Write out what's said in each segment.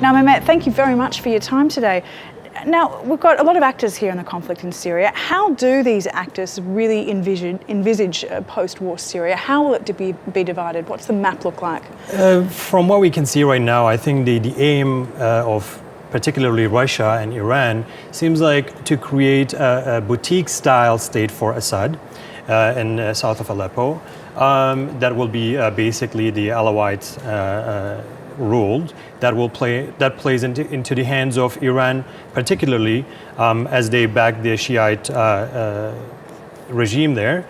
Now, Mehmet, thank you very much for your time today. Now, we've got a lot of actors here in the conflict in Syria. How do these actors really envisage a post-war Syria? How will it be divided? What's the map look like? From what we can see right now, I think the aim of particularly Russia and Iran seems like to create a boutique-style state for Assad in south of Aleppo. That will be basically the Alawites ruled, that plays into the hands of Iran, particularly as they back the Shiite regime there.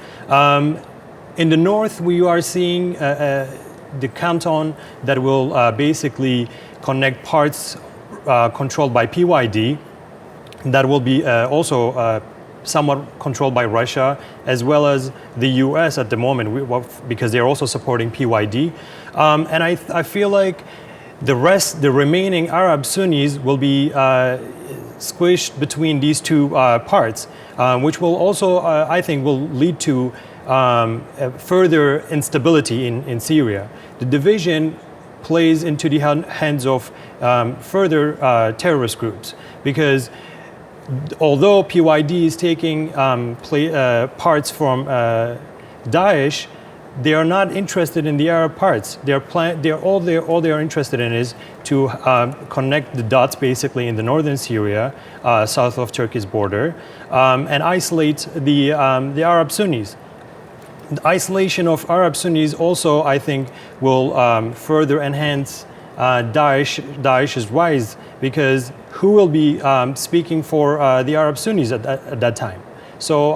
In the north, we are seeing the canton that will basically connect parts controlled by PYD, that will be also somewhat controlled by Russia, as well as the US at the moment, because they're also supporting PYD. And I feel like the remaining Arab Sunnis will be squished between these two parts, which will also, I think, will lead to further instability in Syria. The division plays into the hands of further terrorist groups, because although PYD is taking parts from Daesh, they are not interested in the Arab parts. All they are interested in is to connect the dots basically in the northern Syria, south of Turkey's border, and isolate the Arab Sunnis. The isolation of Arab Sunnis also, I think, will further enhance Daesh's rise, because who will be speaking for the Arab Sunnis at that time? So,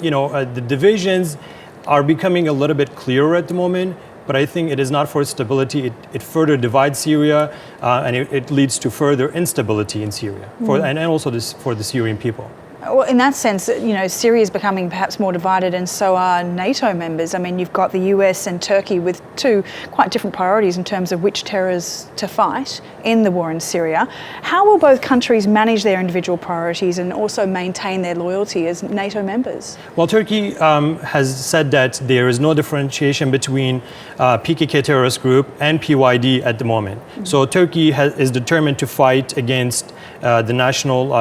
the divisions are becoming a little bit clearer at the moment, but I think it is not for stability. It further divides Syria, and it leads to further instability in Syria, and also for the Syrian people. Well, in that sense, Syria is becoming perhaps more divided, and so are NATO members. I mean, you've got the US and Turkey with two quite different priorities in terms of which terrors to fight in the war in Syria. How will both countries manage their individual priorities and also maintain their loyalty as NATO members? Well, Turkey has said that there is no differentiation between PKK terrorist group and PYD at the moment. So Turkey is determined to fight against the national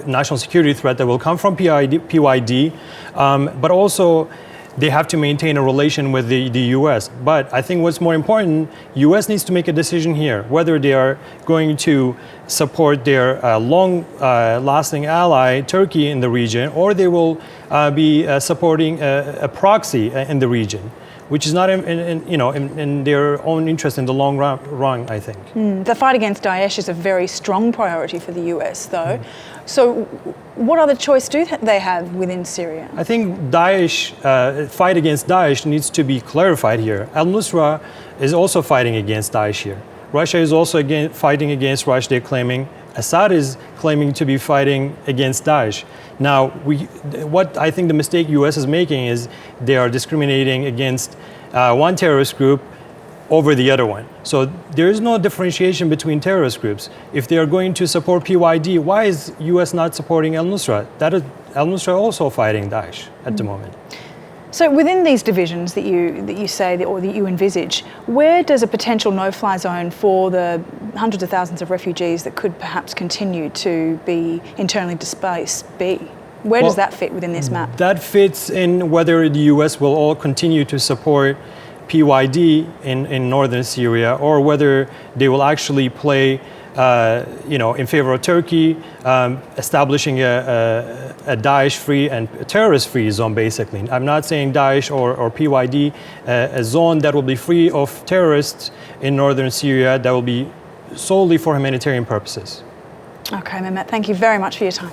national security threat that will come from PYD, but also they have to maintain a relation with the US. But I think what's more important, US needs to make a decision here, whether they are going to support their long-lasting ally, Turkey, in the region, or they will be supporting a proxy in the region, which is not in their own interest in the long run, I think. The fight against Daesh is a very strong priority for the US, though. So what other choice do they have within Syria? I think fight against Daesh needs to be clarified here. Al-Nusra is also fighting against Daesh here. Russia is also fighting against Daesh, they're claiming. Assad is claiming to be fighting against Daesh. Now, what I think the mistake US is making is they are discriminating against one terrorist group over the other one. So there is no differentiation between terrorist groups. If they are going to support PYD, why is US not supporting Al-Nusra? Al-Nusra also fighting Daesh at the moment. So within these divisions that you say or that you envisage, where does a potential no-fly zone for the hundreds of thousands of refugees that could perhaps continue to be internally displaced be? Where does that fit within this map? That fits in whether the US will all continue to support PYD in northern Syria, or whether they will actually play in favor of Turkey, establishing a Daesh-free and terrorist-free zone, basically. I'm not saying Daesh or PYD, a zone that will be free of terrorists in northern Syria, that will be solely for humanitarian purposes. Okay, Mehmet, thank you very much for your time.